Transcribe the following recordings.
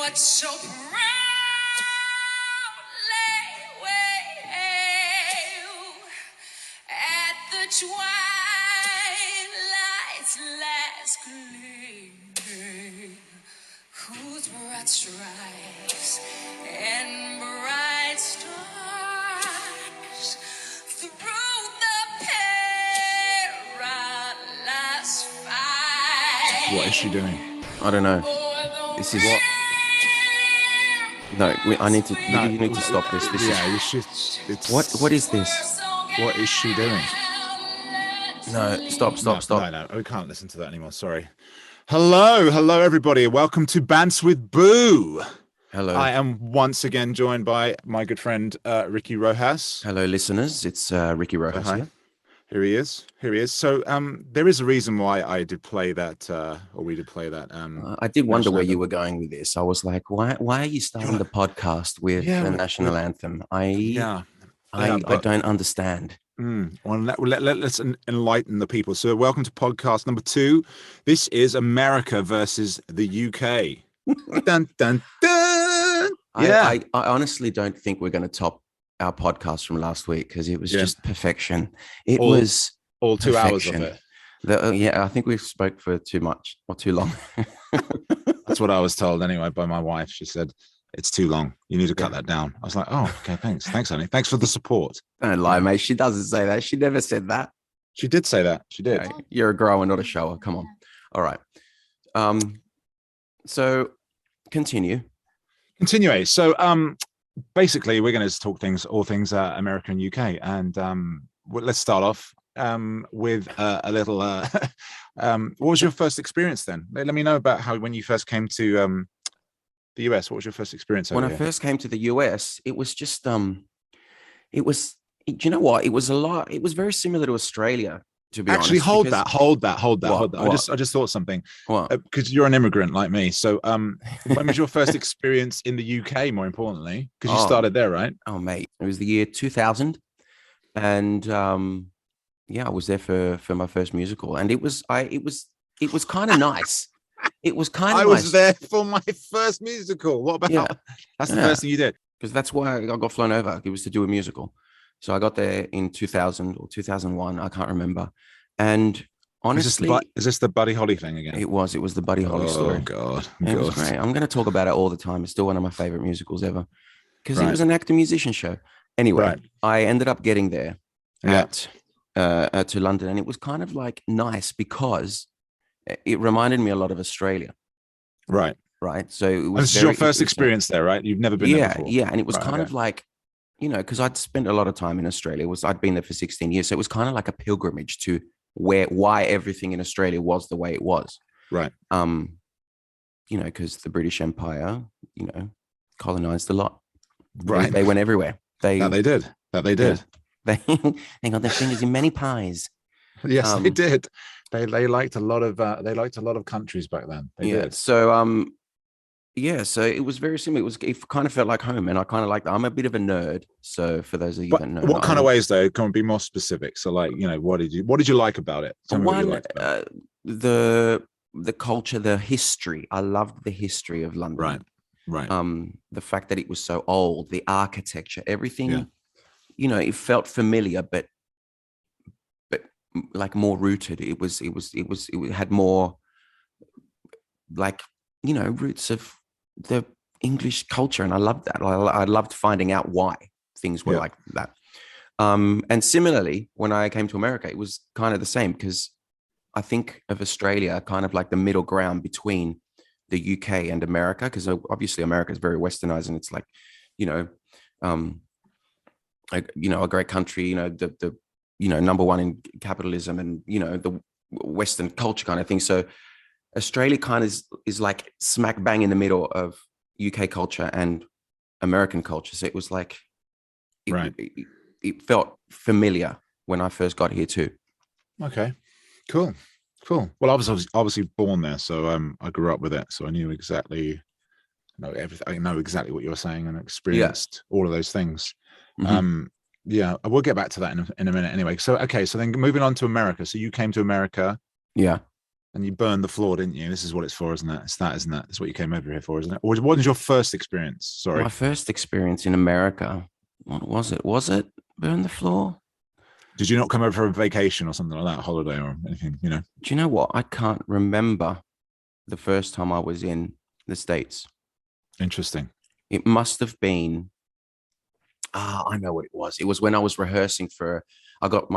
but so proudly wave at the twilight's last gleaming, whose broad stripes and bright stars through the perilous fight. What is she doing? I don't know. This is what. No, I need to. No, you need to stop this. This Yeah, is it's what is this? What is she doing? No, stop. No, we can't listen to that anymore. Sorry. Hello, everybody. Welcome to Bants with Boo. Hello. I am once again joined by my good friend Ricky Rojas. Hello, listeners. It's Ricky Rojas here. Here he is. So there is a reason why I did play that, or we did play that. I did wonder where you were going with this. I was like, why are you starting the podcast with the national anthem? I don't understand. Well, let's enlighten the people. So welcome to podcast number 2. This is America versus the UK. Dun, dun, dun. Yeah. I honestly don't think we're going to top our podcast from last week because it was just perfection. It was all 2 perfection. hours of it. I think we spoke for too much or too long. That's what I was told anyway by my wife. She said, it's too long. You need to cut that down. I was like, oh, okay, thanks, honey. Thanks for the support. Don't lie, mate. She doesn't say that. She never said that. She did say that. She did. Okay. You're a grower, not a shower. Come on. All right. So continue. So basically we're going to talk all things America and UK, and let's start off with a little what was your first experience then? Let me know about when you first came to the US. What was your first experience when I first came to the US? It was just do you know what, it was very similar to Australia, to be honest. Hold that. What? I just thought something. What? Because you're an immigrant like me. So when was your first experience in the UK, more importantly? Because you started there, right? Oh, mate. It was the year 2000. And I was there for my first musical. And it was kind of nice. It was kind of nice. I was there for my first musical. What about that's the first thing you did? Because that's why I got flown over. It was to do a musical. So I got there in 2000 or 2001. I can't remember. And honestly, is this the Buddy Holly thing again? It was the Buddy Holly story. Oh God. It was great. I'm going to talk about it all the time. It's still one of my favorite musicals ever because it was an actor musician show. Anyway, I ended up getting there to London, and it was kind of like nice because it reminded me a lot of Australia. Right. So it was. This is your first experience there, right? You've never been there before. Yeah, and it was kind of like, because I'd spent a lot of time in Australia. I'd been there for 16 years, so it was kind of like a pilgrimage to why everything in Australia was the way it was. Right. Because the British Empire, colonized a lot. Right. They went everywhere. They did. Yeah. They got their fingers in many pies. Yes, they did. They liked a lot of countries back then. They did. So so it was very similar. It kind of felt like home, and I kind of like that. I'm a bit of a nerd, so for those of you that know, what kind of ways though? Can we be more specific? So, like, what did you like about it? Tell me what you liked about it. The culture, the history. I loved the history of London. Right. The fact that it was so old, the architecture, everything. Yeah. It felt familiar, but like more rooted. It had more like roots of the English culture, and I loved that. I loved finding out why things were like that. And similarly, when I came to America, it was kind of the same, because I think of Australia kind of like the middle ground between the UK and America, because obviously America is very westernized, and it's like, a great country, the number one in capitalism and, the Western culture kind of thing. So Australia kind of is like smack bang in the middle of UK culture and American culture. So it was like, it felt familiar when I first got here too. Okay, cool. Well, I was obviously born there, so I grew up with it, so I knew exactly, everything. I know exactly what you're saying and experienced all of those things. Mm-hmm. We'll get back to that in a minute anyway. So then moving on to America. So you came to America. Yeah. and you burned the floor, didn't you? This is what it's for, isn't it? It's that, isn't it? That's what you came over here for, isn't it? Or what was your first experience? Sorry. My first experience in America. What was it? Was it burn the floor? Did you not come over for a vacation or something like that, holiday or anything, you know? Do you know what? I can't remember the first time I was in the States. Interesting. It must have been, I know what it was. It was when I was rehearsing I got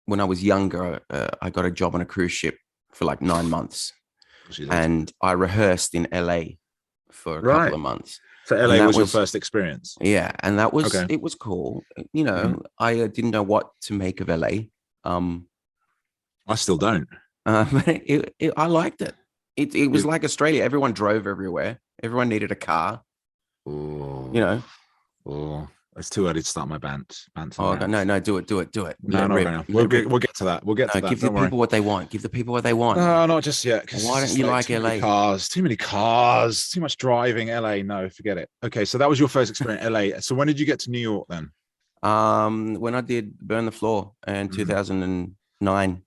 when I was younger, I got a job on a cruise ship for like 9 months. And I rehearsed in LA for a couple of months. So LA was your first experience? Yeah. And that was, it was cool. You know, I didn't know what to make of LA. I still don't. But I liked it. It was like Australia. Everyone drove everywhere. Everyone needed a car. Oh, you know. Oh, it's too early to start my Bants. Oh no, do it. No, not right now. We'll get to that. We'll get to that. Give the people what they want. Give the people what they want. No, not just yet. Why don't you like LA? Too many cars, too much driving. LA, no, forget it. Okay, so that was your first experience in LA. So when did you get to New York then? When I did Burn the Floor in 2009,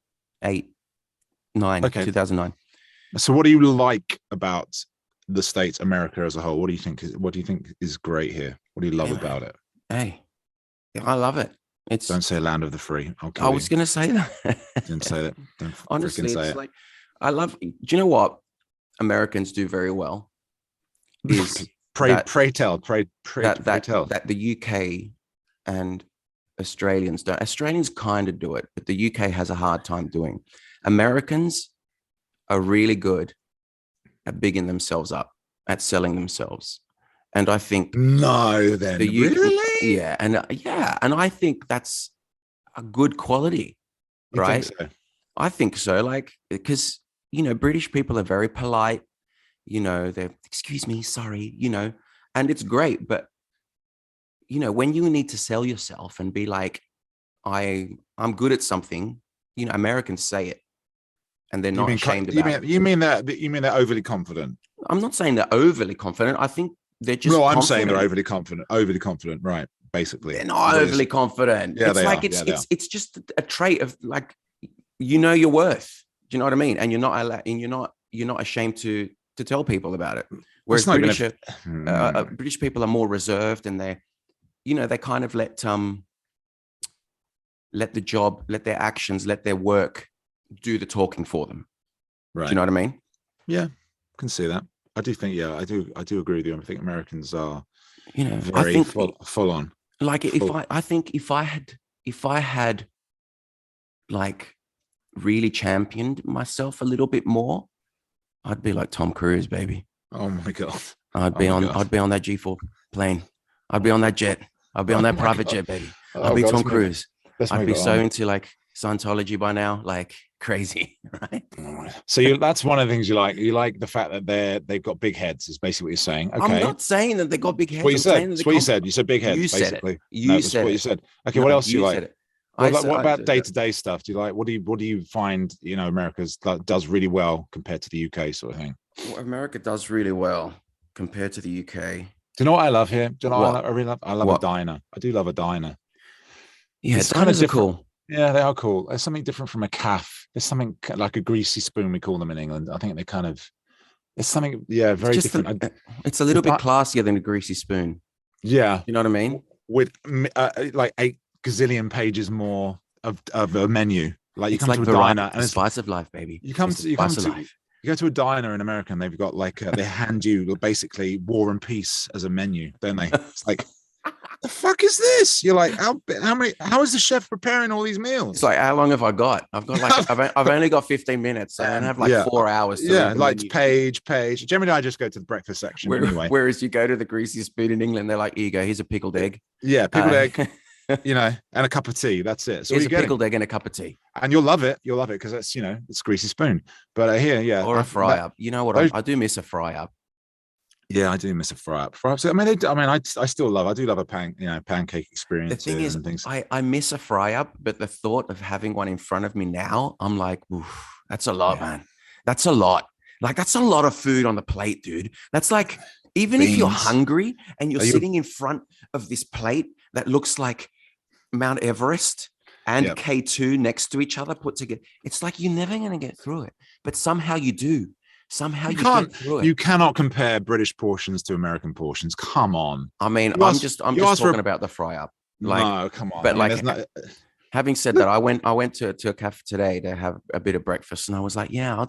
2009. So what do you like about the States, America as a whole? What do you think is great here? What do you love about it? Hey, I love it. Don't say land of the free. I was going to say that. Didn't say that. Don't honestly, say it's it. like I love. Do you know what Americans do very well? Is pray tell that the UK and Australians don't. Australians kind of do it, but the UK has a hard time doing. Americans are really good at bigging themselves up, at selling themselves. And I think really? Yeah. And I think that's a good quality, right? Think so? I think so. Like, because, you know, British people are very polite, you know, they're, excuse me, sorry, you know, and it's great. But, you know, when you need to sell yourself and be like, I'm good at something, you know, Americans say it. And they're not ashamed about it. You mean they're overly confident? I'm not saying they're overly confident. I think they're just. No, I'm saying they're overly confident. Overly confident, right? Basically, they're not overly confident. Yeah, it's just a trait of like, you know, your worth. Do you know what I mean? And you're not ashamed to tell people about it. Whereas British people are more reserved, and they kind of let the job, let their actions, let their work do the talking for them. Right. Do you know what I mean? Yeah, I can see that. I do think, I do agree with you. I think Americans are, you know, very full on. Like if I had like really championed myself a little bit more, I'd be like Tom Cruise, baby. Oh my God. I'd be on that G4 plane. I'd be on that jet. I'd be on that private jet, baby. I'd be Tom Cruise. I'd be so into like Scientology by now, like crazy, right? So that's one of the things you like. You like the fact that they've got big heads. Is basically what you're saying. Okay. I'm not saying that they got big heads. What you said. That's what you said. You said big heads. You basically. Said what you said. Okay. What else do you like? What about day-to-day stuff? Do you like? What do you find? You know, America's does really well compared to the UK, sort of thing. What America does really well compared to the UK. Do you know what I love here? Do you know what I really love? I love a diner. I do love a diner. Yeah, it's kind of cool. Yeah, they are cool. There's something different from a calf. There's something like a greasy spoon, we call them in England. I think they kind of, it's something, very different. It's a little bit classier than a greasy spoon. Yeah. You know what I mean? With like 8 gazillion pages more of a menu. Like you come to a diner and it's spice of life, baby. You go to a diner in America and they've got like, they hand you basically War and Peace as a menu, don't they? It's like, the fuck is this? You're like, how is the chef preparing all these meals? It's like, how long have I got? I've got like, I've only got 15 minutes. So I don't have like 4 hours. To like page. Generally, I just go to the breakfast section anyway. Whereas you go to the greasy spoon in England, they're like, here you go, here's a pickled egg. Yeah, pickled egg, you know, and a cup of tea. That's it. So here's a pickled egg and a cup of tea. And you'll love it. You'll love it because it's, you know, it's greasy spoon. But here, or a fry up. You know what? I do miss a fry up. Yeah, I do miss a fry up. I still love. I do love a pancake experience. The thing is, I miss a fry up, but the thought of having one in front of me now, I'm like, oof, that's a lot, man. That's a lot. Like that's a lot of food on the plate, dude. That's like, even if you're hungry and you're sitting in front of this plate that looks like Mount Everest, and Yep. K2 next to each other put together. It's like you're never going to get through it, but somehow you do. Somehow You you can't. get through it. You cannot compare British portions to American portions. Come on. I mean, You I'm ask- just you ask for talking a- about the fry up. Like, No, come on. but I mean, like, there's no. having said that, I went to a cafe today to have a bit of breakfast, and I was like, yeah, I'll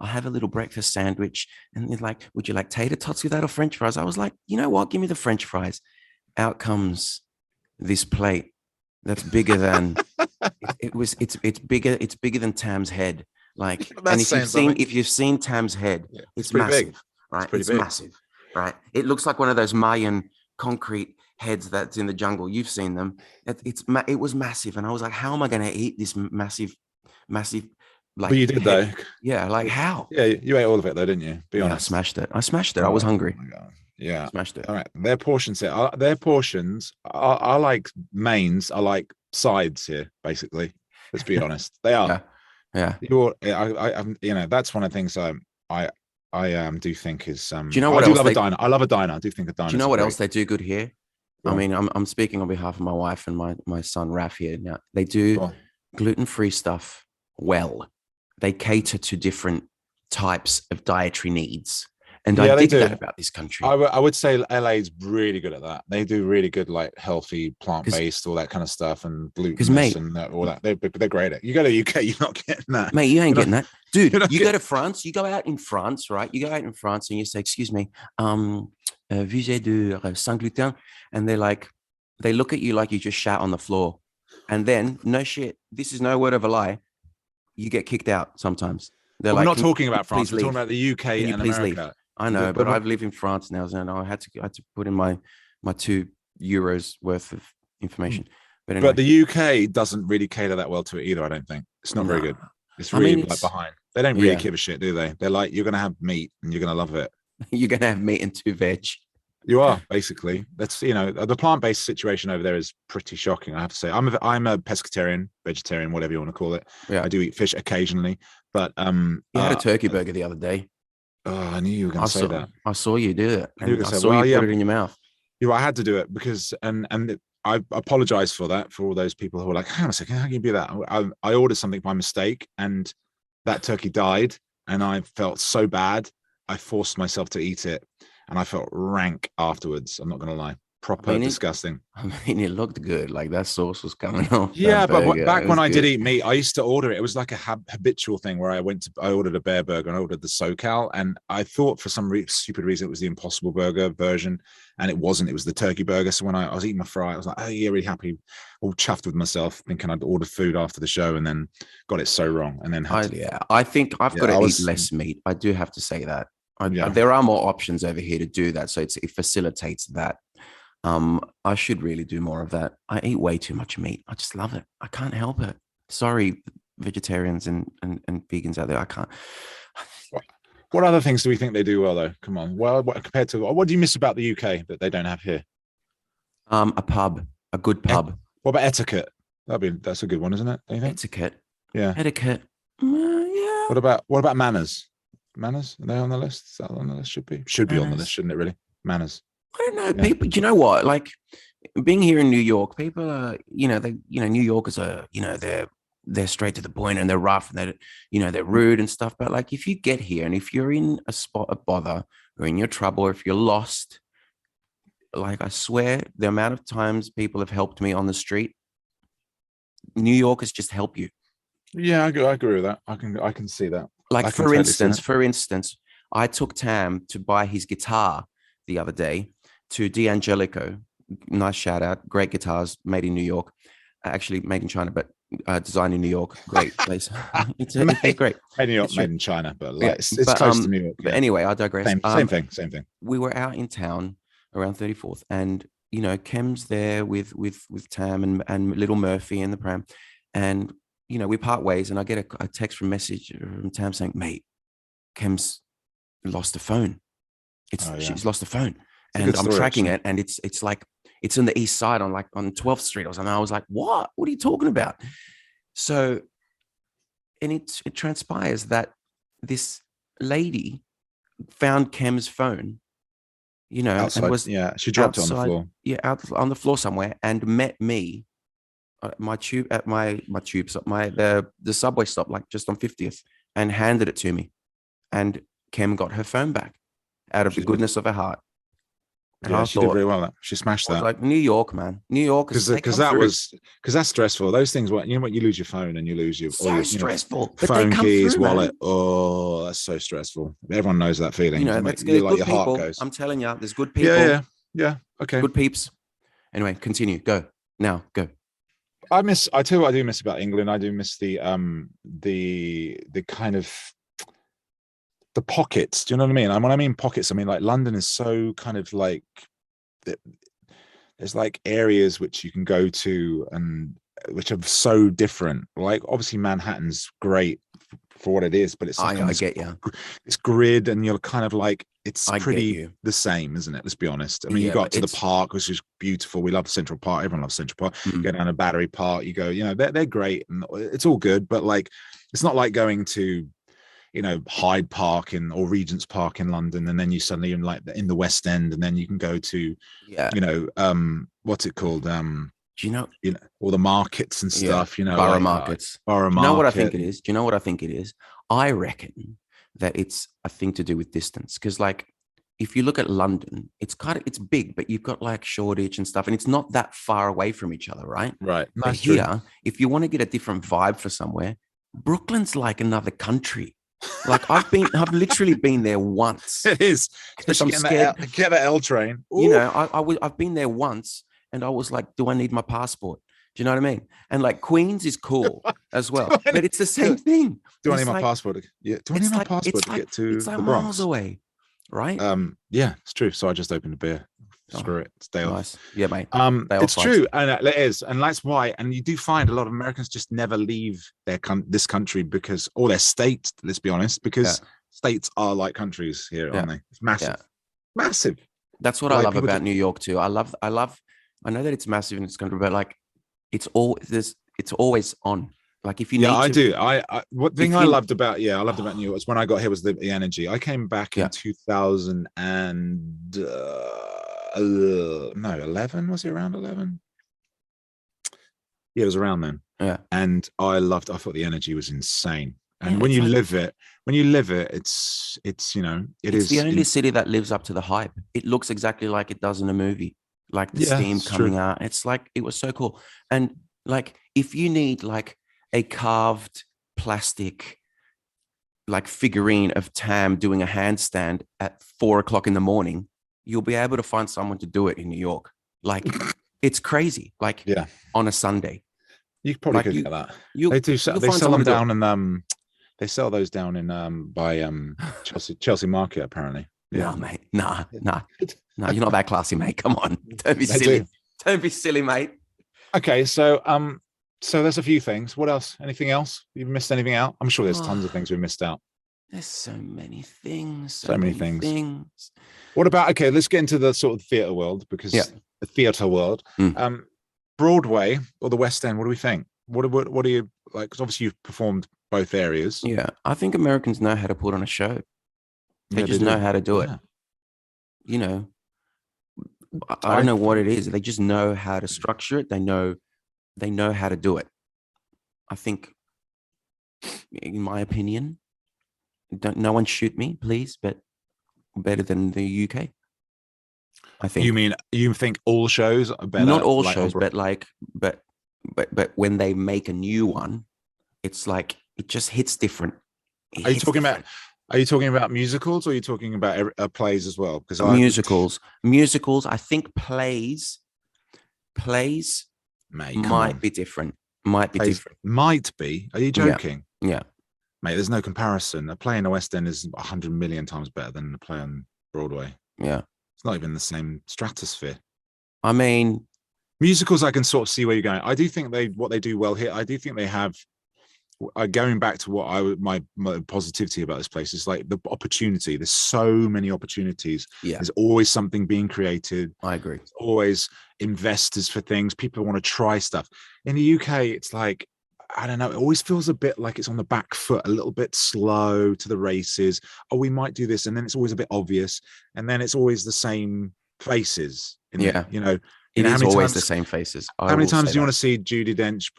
have a little breakfast sandwich. And they're like, would you like tater tots with that or French fries? I was like, you know what? Give me the French fries. Out comes this plate that's bigger than it's bigger than Tam's head. Like, That's and saying something. if you've seen Tam's head, Yeah, it's pretty massive, big. right? pretty It's big. massive, right? It looks like one of those Mayan concrete heads that's in the jungle. You've seen them. It was massive, and I was like, how am I going to eat this massive, like? But you did head? though. Yeah, like how? Yeah, you ate all of it though, didn't you? Be Yeah, honest. I smashed it. I was Oh, hungry. my God. Yeah. Smashed it. All right. Their portions here. Their portions. I like mains. I like sides here. Basically, let's be honest. They are. Yeah. That's one of the things I do think is. Do you know I what do else love they- a diner. I love a diner. I do think a diner. Do you know what else they do good here? Go I on. mean, I'm speaking on behalf of my wife and my son Raf here. Now they Go do on. gluten-free stuff well. They cater to different types of dietary needs, and Yeah, I they dig do. that about this country. I would say LA's really good at that. They do really good, like healthy, plant-based, all that kind of stuff, and glutenless mate- and all that. They're great at it. You go to the UK, you're not getting that. Mate, you ain't You're getting that. Dude, you're not you go to France, you go out in France, right? You go out in France and you say, excuse me, veuillez de sans gluten. And they look at you like you just shat on the floor. And then, no shit, this is no word of a lie, you get kicked out sometimes. They're We're like, not "Can- talking about please France. We're leave. talking about the UK Can you and please leave?" America. I know, but But- I've lived in France now, and I had to put in my €2 worth of information. But anyway, But the UK doesn't really cater that well to it either. I don't think it's not very Nah. good. It's I really mean, like it's- behind. They don't really yeah. give a shit, do they? They're like, you're gonna have meat and you're gonna love it. you're gonna have meat and 2 veg. You are basically. That's the plant-based situation over there is pretty shocking. I have to say, I'm a pescatarian, vegetarian, whatever you want to call it. Yeah, I do eat fish occasionally, but you had a turkey burger the other day. oh, I knew you were going to say that. I saw you do it. I knew you And were I gonna say, saw well, you yeah. put it in your mouth. I had to do it because I apologize for that, for all those people who are like, hang on a second, how can you do that? I ordered something by mistake and that turkey died and I felt so bad. I forced myself to eat it and I felt rank afterwards. I'm not going to lie. Proper disgusting. I mean, it looked good. Like that sauce was coming off. Yeah, that but burger. back It when was I did good. eat meat, I used to order it. It was like a habitual thing where I ordered a bear burger and I ordered the SoCal. And I thought for some stupid reason it was the Impossible Burger version. And it wasn't. It was the turkey burger. So when I was eating my fry, I was like, oh, yeah, really happy, all chuffed with myself, thinking I'd ordered food after the show and then got it so wrong. And then I think I've got to eat less meat. I do have to say that. There are more options over here to do that. So it facilitates that. I should really do more of that. I eat way too much meat. I just love it. I can't help it. Sorry, vegetarians and vegans out there. I can't. What other things do we think they do well, though? Come on. Well, compared to what do you miss about the UK that they don't have here? A good pub. What about etiquette? That's a good one, isn't it? Don't you think? Etiquette. Yeah. Etiquette. Yeah. What about manners? Manners? Are they on the list? Is that on the list? Should be on the list, shouldn't it? Really? Manners. I don't know. Yeah. People, you know what? Like being here in New York, people are, New Yorkers are, they're straight to the point and they're rough and they're rude and stuff. But like, if you get here and if you're in a spot of bother or in your trouble, or if you're lost, like I swear the amount of times people have helped me on the street, New Yorkers just help you. Yeah, I agree with that. I can see that. Like for instance, I took Tam to buy his guitar the other day to D'Angelico. Nice shout out. Great guitars made in New York. Actually made in China, but designed in New York. Great place. It's great. Made in New York, made in China, but it's close to New York. But anyway, I digress. Same thing. We were out in town around 34th, and Kem's there with Tam and little Murphy in the pram, and we part ways, and I get a text message from Tam saying, "Mate, Kem's lost the phone. She's lost the phone." And I'm tracking it, and it's like it's on the east side on 12th Street or something. I was like, what are you talking about? So, and it transpires that this lady found Kem's phone, outside, and was she dropped it on the floor. Yeah, out on the floor somewhere, and met me my tube at my tube stop, the subway stop, like just on 50th, and handed it to me. And Kem got her phone back out of the goodness of her heart. And Yeah, I she did thought, very well. She smashed I was that. like, New York, man. New York is Because that's stressful. Those things, what you know, what you lose your phone and you lose your so all your stressful. But they phone, come keys, through, wallet. man. Oh, that's so stressful. Everyone knows that feeling. You know, You that's like good your heart people. goes. I'm telling you, there's good Yeah, people. yeah. Okay. Good peeps. Anyway, continue. Go. Now, go. I tell you what I do miss about England. I do miss the kind of the pockets. Do you know what I mean? And when I mean pockets, I mean like London is so kind of like there's like areas which you can go to and which are so different. Like obviously Manhattan's great for what it is, but it's like I get you. It's grid, and you're kind of like it's I get pretty you. the same, isn't it? Let's be honest. I mean, you Yeah, got but to the it's park, which is beautiful. We love Central Park. Everyone loves Central Park. Mm. Go down to Battery Park. You go, you know, they're great and it's all good, but like it's not like going to, you know, Hyde Park or Regent's Park in London, and then you suddenly in like in the West End, and then you can go to, yeah. you know, what's it called? Do you know? All the markets and stuff. You know, borough like markets. borough Do you know what I think market. it is? Do you know what I think it is? I reckon that it's a thing to do with distance. Because like if you look at London, it's big, but you've got like Shoreditch and stuff, and it's not that far away from each other, right? Right. But That's here, true. if you want to get a different vibe for somewhere, Brooklyn's like another country. Like I've literally been there once. It is, Because especially I'm scared. get that L train. Ooh. You know, I've been there once, and I was like, do I need my passport? Do you know what I mean? And like Queens is cool as well, but it's the same thing. Do I It's need my like, passport? Yeah. Do I need my passport to get to it's like the miles Bronx? away, right? Yeah, it's true. So I just opened a beer. Screw it. Stay off. Nice. Yeah, mate. It's true, and it is, and that's why. And you do find a lot of Americans just never leave this country because, or their state. Let's be honest, because states are like countries here, aren't they? It's massive, massive. That's what I love about New York too. I know that it's massive in this country, but like it's always on. Like if you need I to, do. What thing I loved about New York was when I got here was the energy. I came back in 2000 and no 11, was it around 11? Yeah, it was around then. Yeah, and I thought the energy was insane. And yeah, when you live it, it's you know, it's the only city that lives up to the hype. It looks exactly like it does in a movie, like the steam coming out. It's like, it was so cool. And like if you need like a carved plastic like figurine of Tam doing a handstand at 4:00 in the morning, you'll be able to find someone to do it in New York. Like it's crazy. Like on a Sunday, you probably could get that. They do. They sell them down in they sell those down in by Chelsea Market apparently. Yeah. No, mate. Nah. You're not that classy, mate. Come on, don't be silly. Don't be silly, mate. Okay, so there's a few things. What else? Anything else? You've missed anything out? I'm sure there's tons of things we missed out. There's so many things. So many things. What about, okay, let's get into the sort of theatre world, because the theatre world, Broadway or the West End, what do we think? What do you like? Because obviously you've performed both areas. Yeah, I think Americans know how to put on a show. They just know how to do it. You know, I don't know what it is. They just know how to structure it. They know how to do it. I think, in my opinion, no one shoot me, please, but better than the UK. I think. You think all shows are better? Not all shows, but when they make a new one, it's like it just hits different. Are you talking about musicals, or are you talking about plays as well? Because musicals. I think plays might be different. Might be different. Might be. Are you joking? Yeah. Mate, there's no comparison. A play in the West End is 100 million times better than a play on Broadway. Yeah. It's not even the same stratosphere. I mean, musicals, I can sort of see where you're going. I do think what they do well here, I do think they have, going back to what my positivity about this place is like the opportunity. There's so many opportunities. Yeah. There's always something being created. I agree. There's always investors for things. People want to try stuff. In the UK, it's like, I don't know, it always feels a bit like it's on the back foot, a little bit slow to the races. Oh, we might do this. And then it's always a bit obvious. And then it's always the same faces. You know, It how is many always times? the same faces. How many times do you want to see Judi Dench?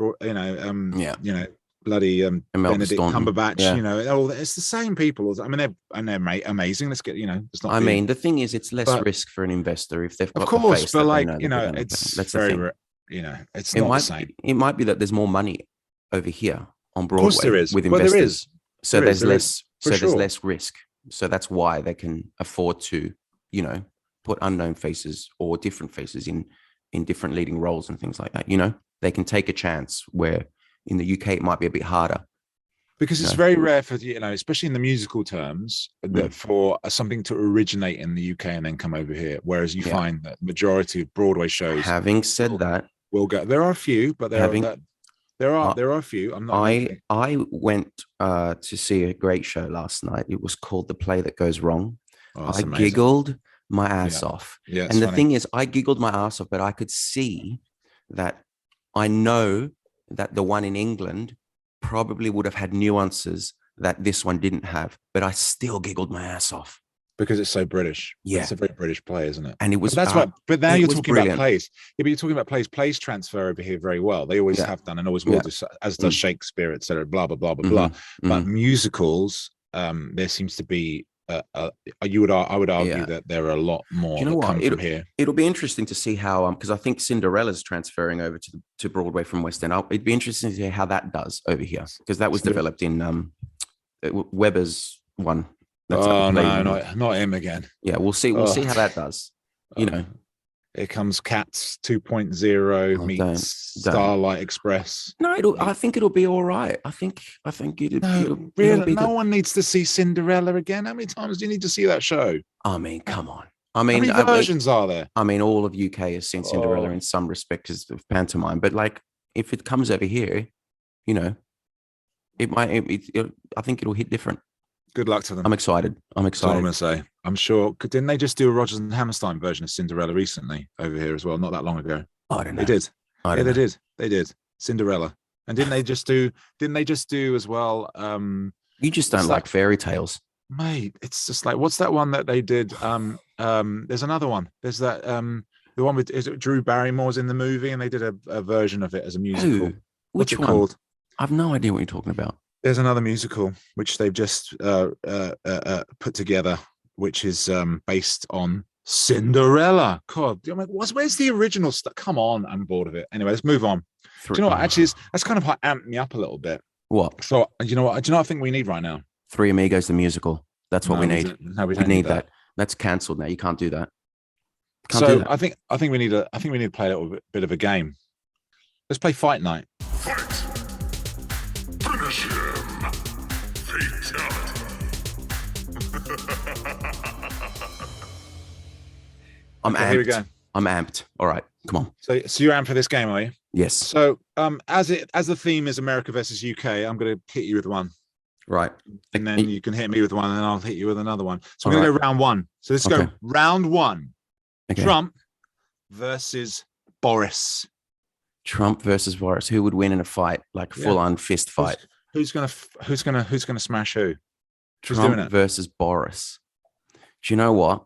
Yeah. Bloody Imelda Benedict Staunton. Cumberbatch. Yeah. It's the same people. I mean, they're amazing. Let's get it's not. I mean, the thing is, it's less but risk for an investor if they've of got the course, face but that they like know they're gonna pay. it's That's the thing. it's It not the might same. it might be that there's more money over here on Of course, there Broadway is. with Well, there investors. is. So There is. there's There is, less. for So there's sure. less risk. So that's why they can afford to, put unknown faces or different faces in different leading roles and things like that. They can take a chance where in the UK it might be a bit harder. Because it's very rare for especially in the musical terms, that for something to originate in the UK and then come over here. Whereas you find that majority of Broadway shows. Having said that, will go. There are a few, but there are a few. I'm not. I went to see a great show last night. It was called The Play That Goes Wrong. I giggled my ass off. Yeah, and the thing is, I giggled my ass off, but I could see that I know that the one in England probably would have had nuances that this one didn't have, but I still giggled my ass off. Because it's so British. Yeah. It's a very British play, isn't it? And it was, but now you're talking brilliant. about plays. Yeah, but you're talking about plays. Plays transfer over here very well. They always have done and always will do, as does Shakespeare, etc. Blah, blah, blah, blah, blah. But musicals, there seems to be, I would argue that there are a lot more that come from here. It'll be interesting to see how, because I think Cinderella's transferring over to Broadway from West End. It'd be interesting to see how that does over here, because that was developed in Weber's one. No, not him again. Yeah, we'll see. We'll see how that does. Here comes Cats 2.0 meets Starlight Express. No, I think it'll be all right. I think no one needs to see Cinderella again. How many times do you need to see that show? I mean, come on. How many versions are there? I mean, all of UK has seen Cinderella in some respect because of pantomime, but like if it comes over here, it might. I think it'll hit different. Good luck to them. I'm excited. That's what I'm going to say. I'm sure. Didn't they just do a Rodgers and Hammerstein version of Cinderella recently over here as well? Not that long ago. I don't know. They did. They did. Cinderella. And didn't they just do as well? You just don't like fairy tales, mate. It's just like, what's that one that they did? There's another one. There's that the one with Drew Barrymore's in the movie, and they did a version of it as a musical. Which one? Called? I've no idea what you're talking about. There's another musical which they've just put together, which is based on Cinderella. God, where's the original stuff? Come on, I'm bored of it. Anyway, let's move on. Do you know what? Actually, that's kind of amped me up a little bit. What? So, you know what? Do you know what I think we need right now? Three Amigos, the musical. That's what we need. We need that. That's cancelled now. You can't do that. So I think we need to play a little bit of a game. Let's play Fight Night. Fight. Finish him. Fatality. I'm amped. Here we go. I'm amped. All right, come on. So you're amped for this game, are you? Yes. So as the theme is America versus UK, I'm going to hit you with one. Right. And then you can hit me with one, and then I'll hit you with another one. So we're going to go round one. So let's go round one. Okay. Trump versus Boris. Trump versus Boris. Who would win in a fight, like full-on fist fight? Who's gonna smash who? Trump versus Boris. Do you know what?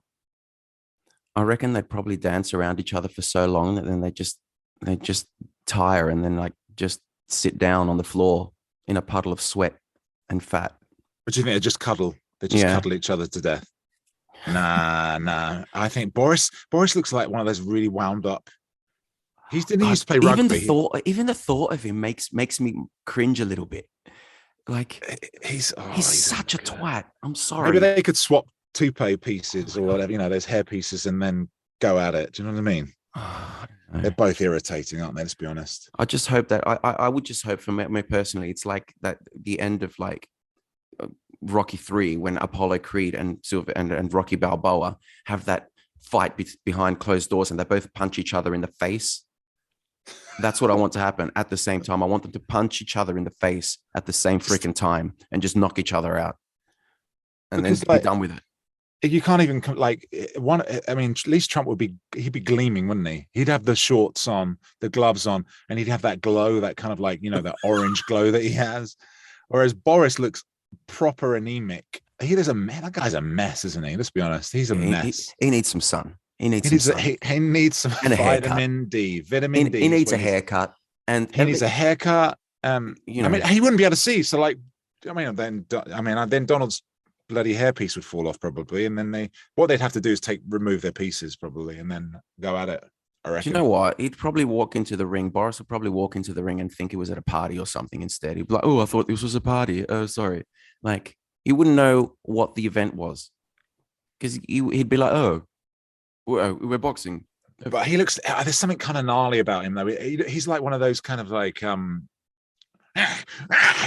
I reckon they'd probably dance around each other for so long that then they just tire and then like just sit down on the floor in a puddle of sweat and fat. But do you think they just cuddle? They just cuddle each other to death. Nah. I think Boris looks like one of those really wound up. He used to play rugby. Even the thought of him makes me cringe a little bit. Like he's such a twat. I'm sorry. Maybe they could swap toupee pieces or whatever, those hair pieces, and then go at it. Do you know what I mean? They're both irritating, aren't they? Let's be honest. I just hope that I would just hope for me personally, it's like that the end of like Rocky 3 when Apollo Creed and Silver and Rocky Balboa have that fight behind closed doors and they both punch each other in the face. That's what I want to happen at the same time. I want them to punch each other in the face at the same freaking time and just knock each other out and then be done with it. You can't even at least Trump he'd be gleaming, wouldn't he? He'd have the shorts on, the gloves on, and he'd have that glow, that kind of like, that orange glow that he has. Whereas Boris looks proper anemic. That guy's a mess, isn't he? Let's be honest. He's a mess. He needs some sun. He needs some sun. He needs some And a haircut. vitamin D. Vitamin D. He needs is a what he haircut. And He needs a haircut. you know, I mean, he wouldn't be able to see. So, like, then Donald's bloody hairpiece would fall off probably, and then what they'd have to do is remove their pieces probably, and then go at it. I do reckon. you know what? He'd probably walk into the ring. Boris would probably walk into the ring and think he was at a party or something instead. He'd be like, "Oh, I thought this was a party. Oh, sorry." Like, he wouldn't know what the event was because he'd be like, "Oh, we're boxing." But he looks. There's something kind of gnarly about him though. He's like one of those kind of like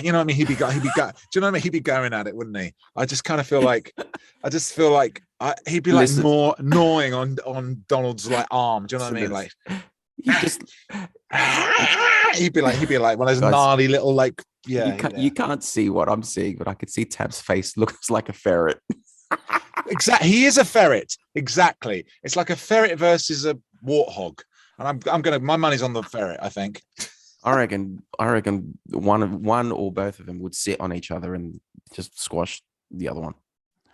you know what I mean? He'd be do you know what I mean? He'd be going at it, wouldn't he? I just kind of feel like he'd be like more gnawing on Donald's like arm. Do you know what I mean? Like he just he'd be like one of those gnarly little like you can't see what I'm seeing, but I could see Tab's face looks like a ferret. Exactly, he is a ferret. Exactly, it's like a ferret versus a warthog, and I'm gonna my money's on the ferret. I think. I reckon one or both of them would sit on each other and just squash the other one.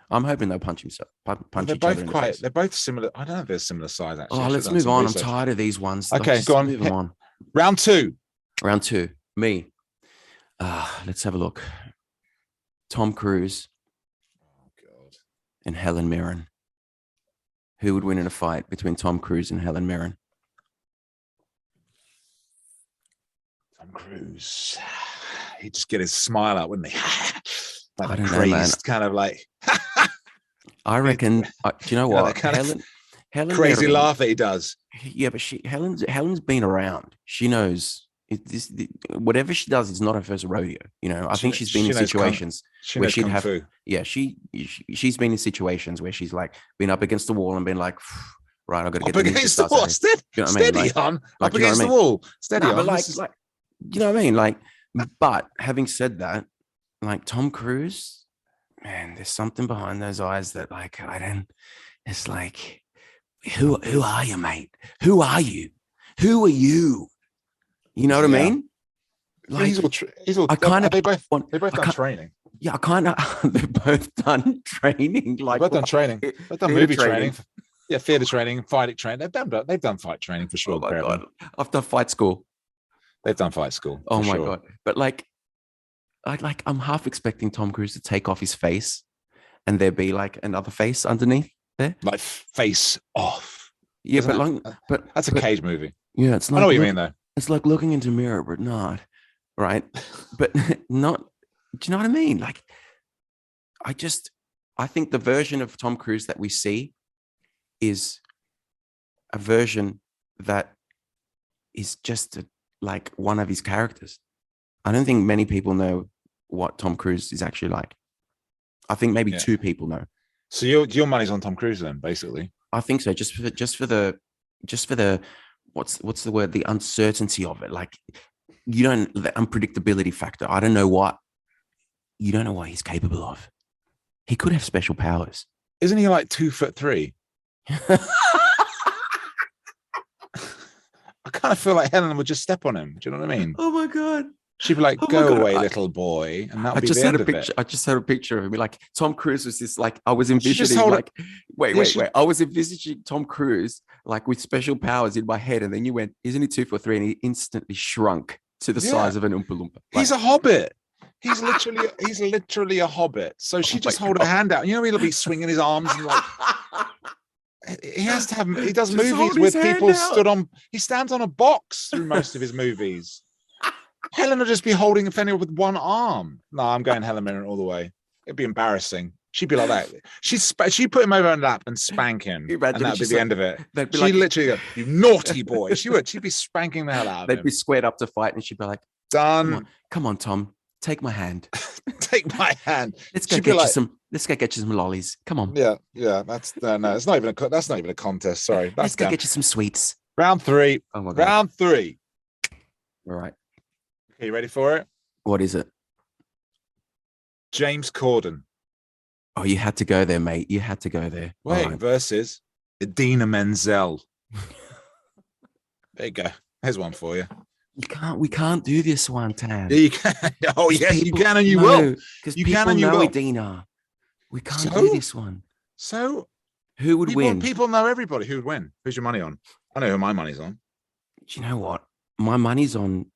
I'm hoping they'll punch each other in the face. They're both similar. I don't know if they're similar size actually. Oh, let's move on. I'm tired of these ones. Okay, go on. Move on. Round two. Me. Let's have a look. Tom Cruise. Oh God. And Helen Mirren. Who would win in a fight between Tom Cruise and Helen Mirren? Tom Cruise. He'd just get his smile out, wouldn't he? Like I don't crazed, know, man. kind of like. I reckon. Do you know what? Helen crazy Mirren, laugh that he does. Yeah, but Helen's been around. She knows whatever she does is not her first rodeo. You know, I think she's been in situations where she'd have. Yeah, she's been in situations where she's like been up against the wall and been like, right, I've got to get up against the wall. Steady, hon. Up against the wall. Steady, on. Like, you know what I mean? Like, but having said that, like Tom Cruise, man, there's something behind those eyes that like I don't. It's like, who are you, mate? Who are you? Who are you? You know what I mean? Like he's all. I kind of. They both done training. Yeah, I kind of. They've both done training. Like they've both done training. They've done movie training. Yeah, theater training, fighting training. They've done fight training for sure. Oh my God. I've done fight school. They've done fight school. Oh my God. But like, I'm half expecting Tom Cruise to take off his face and there be like another face underneath there. Like face off. Yeah, but that's a Cage movie. Yeah, it's not. I know what you mean though. It's like looking into a mirror, but not. Right. But not. Do you know what I mean? Like, I think the version of Tom Cruise that we see is a version that is just like one of his characters. I don't think many people know what Tom Cruise is actually like. I think maybe two people know. So your money's on Tom Cruise then, basically. I think so. Just for the what's the word? The uncertainty of it. Like the unpredictability factor. I don't know what he's capable of. He could have special powers. Isn't he like 2'3"? I kind of feel like Helen would just step on him. Do you know what I mean? Oh my God. She'd be like, "Go away, little boy," and that would be the end of it. I just had a picture of him. Like Tom Cruise was this like I was envisioning like wait. I was envisaging Tom Cruise like with special powers in my head, and then you went, "Isn't he 2'3"? And he instantly shrunk to the size of an Oompa Loompa. Like, he's a hobbit. He's literally a hobbit. So she just hold her hand out. You know, he'll be swinging his arms and like. He has to have. He does just movies with people stood on. He stands on a box through most of his movies. Helen will just be holding a fender with one arm. No, I'm going Helen Mirren all the way. It'd be embarrassing. She'd be like that. She'd put him over her lap and spank him, and that'd be the end of it. She'd literally go, "You naughty boy." She would. She'd be spanking the hell out of him. They'd be squared up to fight, and she'd be like, "Done. Come on, Tom. Take my hand. Take my hand. Let's go get you some lollies. Come on." Yeah. That's no. It's not even that's not even a contest. Sorry. Let's go get you some sweets. Round 3. Oh my God. Round 3. All right. Okay, you ready for it? What is it? James Corden. Oh, you had to go there, mate. You had to go there. Wait, versus Idina Menzel. There you go. There's one for you. We can't do this one, Tam. Yeah, you can. Oh, yes, you can and you will. Because you can and you will. Idina. We can't do this one. So Who would win? People know everybody. Who would win? Who's your money on? I know who my money's on. Do you know what? My money's on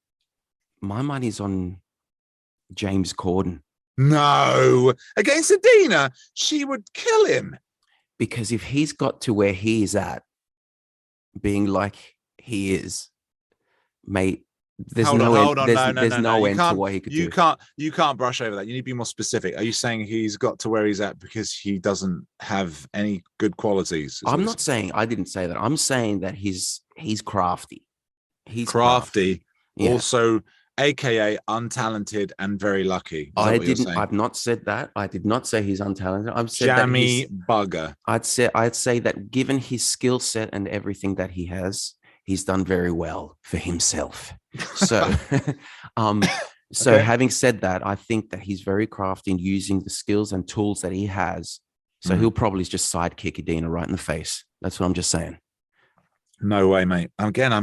James Corden. No, against Adina, she would kill him. Because if he's got to where he is at, being like he is, mate, there's Hold no on. end, there's no end to what he could do. You can't brush over that. You need to be more specific. Are you saying he's got to where he's at because he doesn't have any good qualities? I'm not saying, I didn't say that. I'm saying that he's crafty. He's crafty. Yeah. Also, AKA untalented and very lucky. I've not said that. I did not say he's untalented. I've said jammy that bugger. I'd say that given his skill set and everything that he has, he's done very well for himself. So, Okay. Having said that, I think that he's very crafty in using the skills and tools that he has. So he'll probably just sidekick Adina right in the face. That's what I'm just saying. No way, mate. I'm team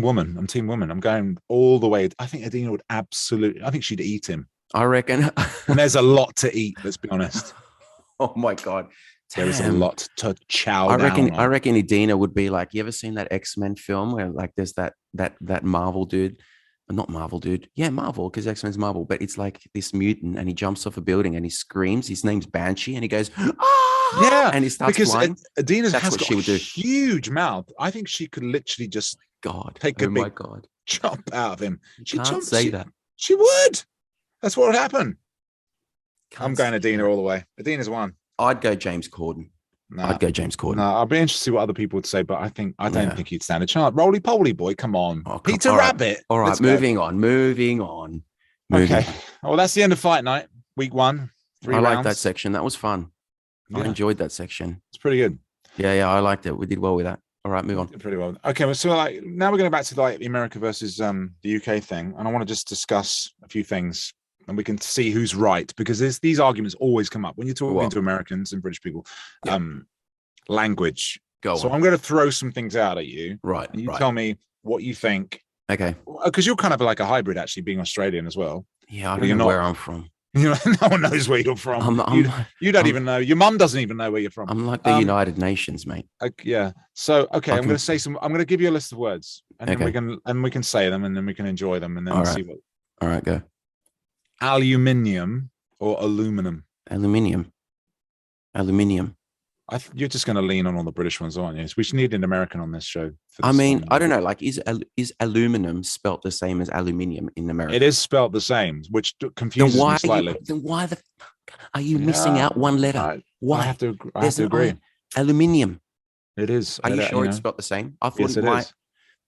woman. I'm team woman. I'm going all the way. I think Adina would I think she'd eat him. I reckon. And there's a lot to eat, let's be honest. Oh my God. There is a lot to chow I down reckon Adina would be like, you ever seen that X-Men film where like there's that Marvel dude? Not Marvel dude. Yeah, Marvel, because X-Men's Marvel, but it's like this mutant and he jumps off a building and he screams. His name's Banshee and he goes, ah! Yeah, and he starts flying. Adina That's has what got she would do. a huge mouth. I think she could literally just take a big chop out of him. She can't say that. She would. That's what would happen. I'm going say Adina that. all the way. Adina's one. I'd go James Corden. No, I'd go James Corden. No, I'd be interested to see what other people would say, but I don't think he'd stand a chance. Roly poly boy, come on. Oh, Peter all right. Rabbit. All right, Let's moving go. on. Moving on. Okay. Well, that's the end of fight night. Week 1. 3 I rounds. like that section. That was fun. I Yeah. enjoyed that section. It's pretty good. Yeah, I liked it. We did well with that. All right, move on. Pretty well. Okay, well, so like now we're going back to like the America versus the UK thing, and I want to just discuss a few things, and we can see who's right, because these arguments always come up when you're talking to Americans and British people. Yeah. Language. Go So on. I'm going to throw some things out at you. Right. And you tell me what you think. Okay. Because you're kind of like a hybrid, actually, being Australian as well. Yeah, I don't know where I'm from. You know, no one knows where you're from. You don't even know. Your mum doesn't even know where you're from. I'm like the United Nations, mate. Yeah. So I'm going to say some. I'm going to give you a list of words, and then we can say them, and then we can enjoy them, and then see what. All right, go. Aluminium or aluminum? Aluminium. You're just going to lean on all the British ones, aren't you? We should need an American on this show. I mean, I don't know. Like, is aluminum spelt the same as aluminium in America? It is spelt the same, which confuses me slightly. Then why the are you missing out one letter? Why? I have to agree. Aluminium. It is. Are you sure it's spelt the same? I thought yes, it is.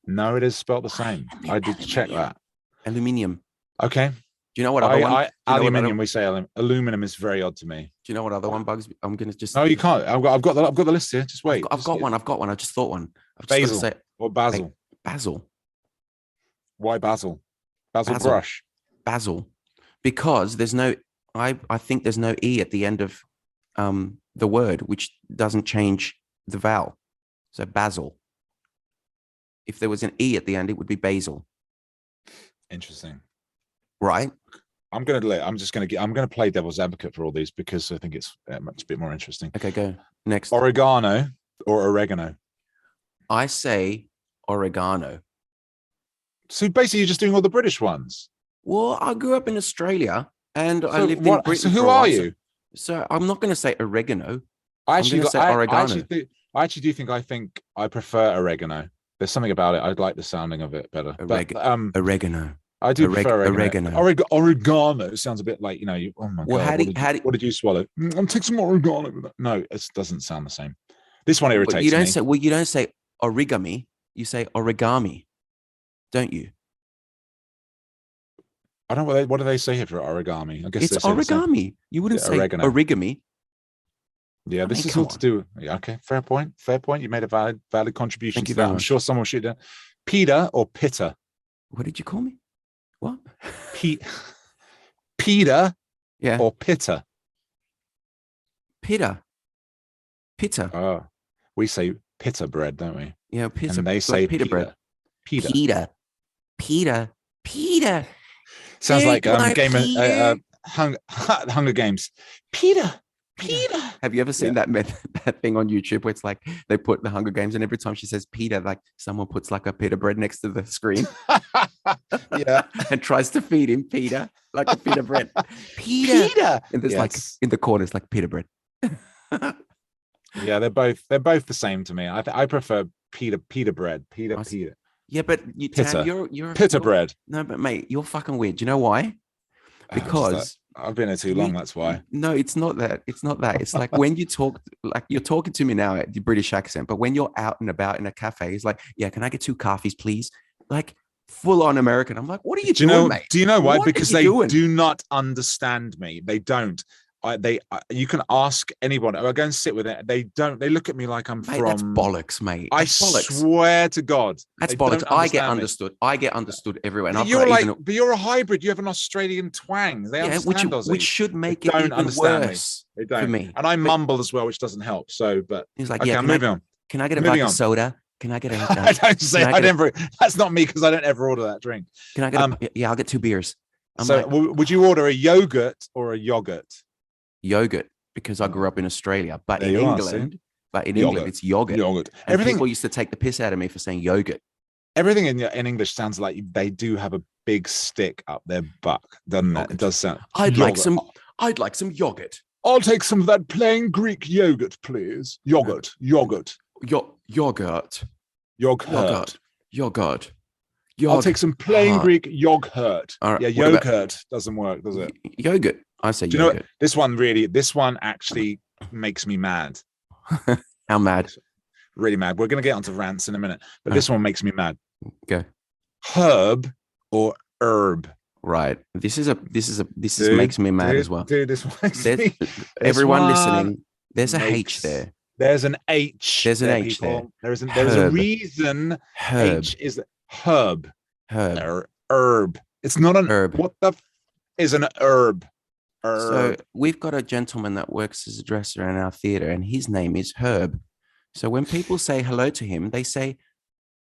No, it is spelt the same. I did check that. Aluminium. Okay. Do you know what other one? Aluminium. We say aluminum is very odd to me. Do you know what other one bugs me? I'm gonna just. No, you can't. I've got the list here. Just wait. I've got one. I just thought one. Basil or basil. Basil. Why basil? Basil brush. Basil, because there's no. I think there's no e at the end of the word, which doesn't change the vowel. So basil. If there was an e at the end, it would be basil. Interesting. Right. I'm going to play devil's advocate for all these because I think it's much a bit more interesting. Okay, go next. Oregano or oregano? I say oregano. So basically, you're just doing all the British ones. Well, I grew up in Australia and I lived in Britain. So who are you? So I'm not going to say oregano. I actually do think I prefer oregano. There's something about it. I like the sounding of it better. Oregano. I do prefer oregano. Oregano sounds a bit like, oh my God. What did you swallow? I'm taking some oregano. No, it doesn't sound the same. This one irritates me. You don't say origami. You say origami, don't you? I don't know what do they say here for origami? I guess it's origami. You wouldn't say origami. Yeah, this is all to do. Yeah, okay, fair point. You made a valid contribution to that. I'm sure someone should have. Pita or pitta? What did you call me? What? Pita yeah. Or pitta? Pitta. Oh, we say pitta bread, don't we? Yeah, pitta. And they say pita bread. Pita. Sounds Hey, like Hunger Games. Pita. Peter. Have you ever seen that thing on YouTube where it's like they put the Hunger Games, and every time she says Peter, like someone puts like a pita bread next to the screen Yeah. and tries to feed him Peter, like a pita bread. Peter. And there's like in the corners like pita bread. Yeah, they're both the same to me. I prefer pita bread. Pita. Yeah, but Tam, you're pita bread. No, but mate, you're fucking weird. Do you know why? Because I've been here too long. That's why. No, it's not that. It's not that. It's like when you talk, like you're talking to me now at the British accent, but when you're out and about in a cafe, it's like, yeah, can I get 2 coffees, please? Like full on American. I'm like, what are you doing, mate? Do you know why? What Because they do not understand me. They don't. You can ask anyone. I go and sit with it. They don't. They look at me like I'm mate, from. That's bollocks, mate. That's bollocks. Swear to God, that's bollocks. I get understood. I get understood everywhere. And but you're a hybrid. You have an Australian twang. They understand Aussie. Which should make it even worse They don't. for me. And I mumble as well, which doesn't help. So, but he's like, okay, yeah, moving on. Can I get a vodka soda? Can I get a? I don't say I never. That's not me because I don't ever order that drink. Can I get? Yeah, I'll get 2 beers. Would you order a yogurt or a yogurt? Yogurt, because I grew up in Australia, but in England, it's yogurt. Yogurt. And people used to take the piss out of me for saying yogurt. Everything in English sounds like they do have a big stick up their butt, doesn't it? It does sound. I'd like some yogurt. I'll take some of that plain Greek yogurt, please. Yogurt. Yogurt. I'll take some plain Greek yogurt. Right, yeah, yogurt doesn't work, does it? Yogurt. I say do you yogurt. Know what? This one actually makes me mad. How mad? Really mad. We're going to get onto rants in a minute, but this one makes me mad. Okay. Herb or herb? Right. This makes me mad as well. Dude, this one. Everyone listening, there's a H there. There's an H. There's an H there. There's a reason. Herb. H is herb. Herb. It's not an herb. What the is an herb? So we've got a gentleman that works as a dresser in our theater, and his name is Herb. So when people say hello to him, they say,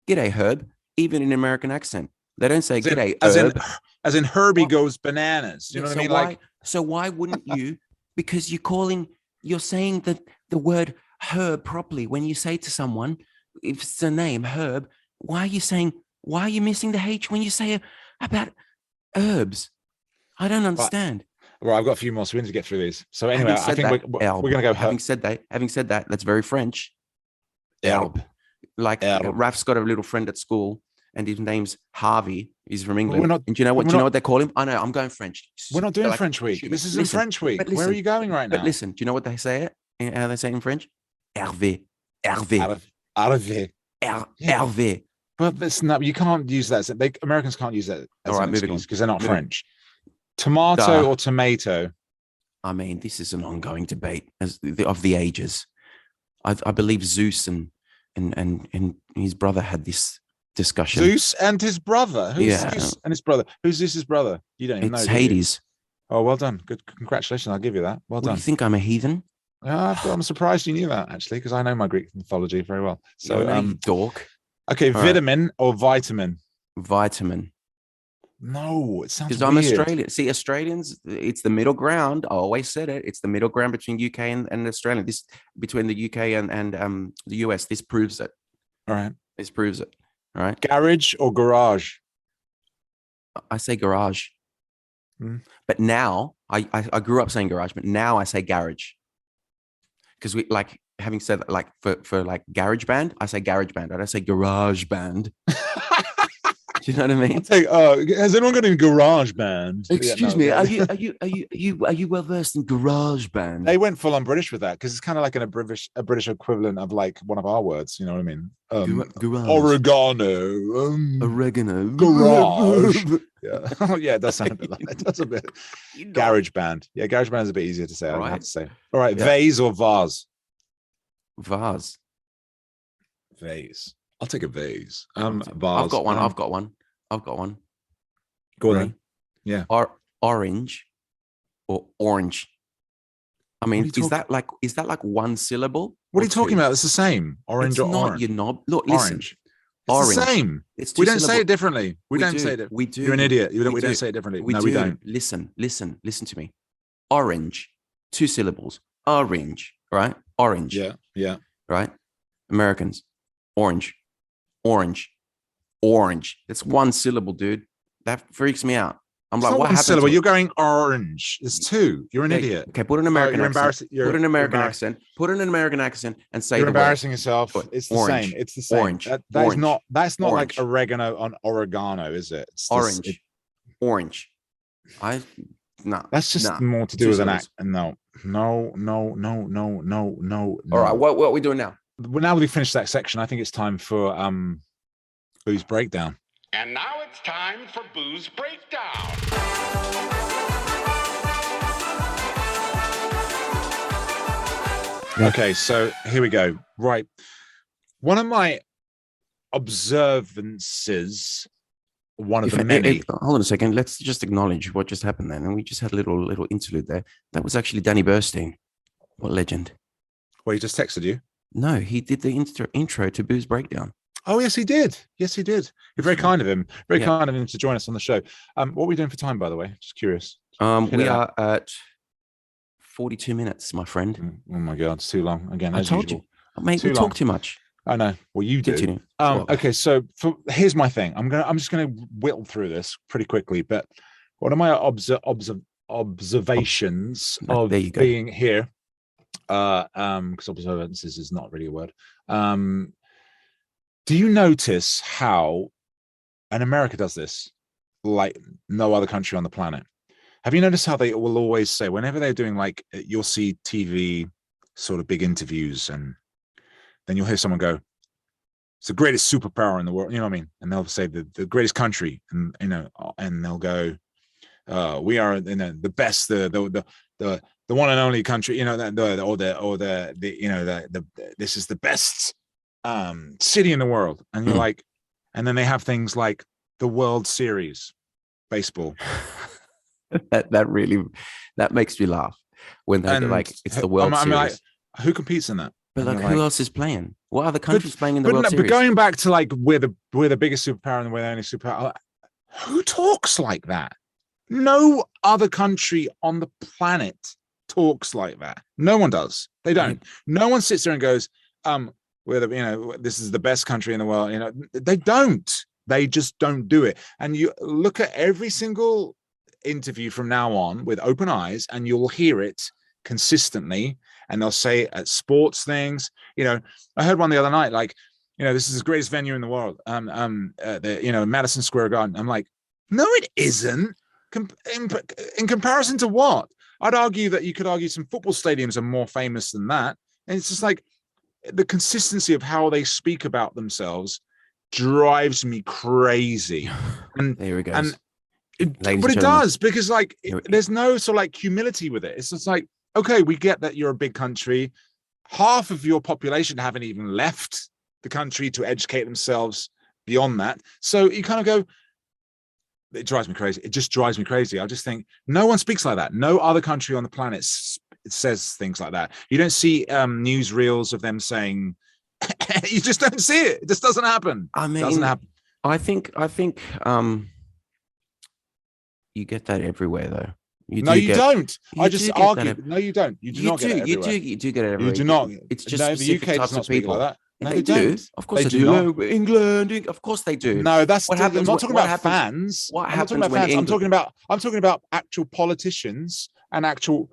"G'day, Herb," even in American accent. They don't say "G'day, Herb." As in Herbie goes bananas. Do you know what I mean? So why wouldn't you? Because you're saying the word herb properly. When you say to someone, if it's a name, Herb, why are you missing the H when you say about herbs? I don't understand. Well, I've got a few more, so we need to get through these. So anyway, I think we're going to go. Having said that, that's very French. Herb. Like Raf's got a little friend at school, and his name's Harvey. He's from England. And do you know what they call him? I know. I'm going French. We're not doing French week. This isn't French week. Where are you going right now? But listen, do you know what they say it? How they say it in French? Hervé. Hervé. But that's not. You can't use that. Americans can't use that as an excuse because they're not French. Tomato or tomato? I mean, this is an ongoing debate of the ages. I believe Zeus and his brother had this discussion. Zeus and his brother? Who's Zeus and his brother? Who's Zeus's brother? You don't even know. It's Hades. Oh, well done. Good. Congratulations. I'll give you that. Well done. Do you think I'm a heathen? I'm surprised you knew that, actually, because I know my Greek mythology very well. So, dork. Okay, vitamin or vitamin? Vitamin. No, it sounds because I'm Australian. See, Australians, it's the middle ground. I always said it. It's the middle ground between UK and Australia. This between the UK and the US. This proves it. All right. This proves it. All right. Garage or garage? I say garage. But now I grew up saying garage, but now I say garage. Because we like having said like for like garage band, I say garage band. I don't say garage band. Do you know what I mean? Has anyone got any garage band? Excuse me. Are you well versed in garage band? They went full on British with that because it's kind of like a British equivalent of like one of our words. You know what I mean? Garage. Oregano. Garage. Yeah. Yeah, it does sound a bit like that. That's a bit. Garage band. Yeah, garage band is a bit easier to say. I have to say. All right, vase or vase? Vase. Vase. I'll take a vase. Vase. I've got one. Go on then. Yeah. Orange or orange. I mean, is that like one syllable? What are you talking about? It's the same. Orange or orange. You're not. Look, listen. Orange. It's the same. We don't say it differently. We don't say it. We do. You're an idiot. We don't say it differently. We don't. Listen to me. Orange, 2 syllables. orange, right? Orange, Yeah. right? Americans, orange, orange, orange. It's one syllable, dude. That freaks me out. I'm It's like, not what one happened syllable. to it? You're going orange. It's two. You're an idiot. Okay, put an Oh, American you're accent. embarrassing. Put an American embarrassing. accent. Put in an American accent and say You're the word. embarrassing yourself. It's the Orange. same. It's the same. Orange. That is Orange. not. That's not Orange. like oregano on oregano, is it? It's Orange. Orange. That's just more to do with an act. No. All right. What are we doing now? Well, now that we finished that section, I think it's time for Booze Breakdown. And now it's time for Booze Breakdown. Okay, so here we go. Right. One of my observances, one of the many. Hold on a second. Let's just acknowledge what just happened then. And we just had a little interlude there. That was actually Danny Burstein. What legend. Well, he just texted you. No, he did the intro to Booze Breakdown. Oh, yes, he did. Yes, he did. You're very kind of him. Very kind of him to join us on the show. What are we doing for time, by the way? Just curious. We are at 42 minutes, my friend. Oh my God, it's too long. Again, I told you. Mate, we talk too much. I know. Well, you do. Continue. Okay, so here's my thing. I'm just gonna whittle through this pretty quickly. But one of my observations of being here, because observances is not really a word. Do you notice how, and America does this like no other country on the planet? Have you noticed how they will always say, whenever they're doing, like, you'll see TV sort of big interviews, and then you'll hear someone go, it's the greatest superpower in the world, you know what I mean? And they'll say the greatest country, and and they'll go, we are the best, the one and only country, this is the best city in the world. And you're like, and then they have things like the World Series baseball. that makes me laugh when they're like, it's the World Series. Like, who competes in that? But like, who else is playing? What other countries playing in the World Series? But going back to like, we're the biggest superpower and we're the only superpower. Who talks like that? No other country on the planet talks like that. No one does. They don't. No one sits there and goes, this is the best country in the world. They don't. They just don't do it. And you look at every single interview from now on with open eyes, and you'll hear it consistently. And they'll say at sports things, I heard one the other night, like, this is the greatest venue in the world. Madison Square Garden. I'm like, no, it isn't. In comparison to what? I'd argue that you could argue some football stadiums are more famous than that. And it's just like the consistency of how they speak about themselves drives me crazy. And there we go. But it does, because like there's no sort of like humility with it. It's just like, okay, we get that you're a big country. Half of your population haven't even left the country to educate themselves beyond that. So you kind of go, it drives me crazy. It just drives me crazy. I just think no one speaks like that. No other country on the planet says things like that. You don't see newsreels of them saying, you just don't see it. It just doesn't happen. I mean, it doesn't happen. I think you get that everywhere, though. You don't. I just argue. No, you don't. You do not get it everywhere. You do get it everywhere. You do not. It's just the UK does not speak like that. No, they do. Of course they do. England. Of course they do. No, that's what happens. I'm not talking about fans. What happens when England? I'm talking about actual politicians and actual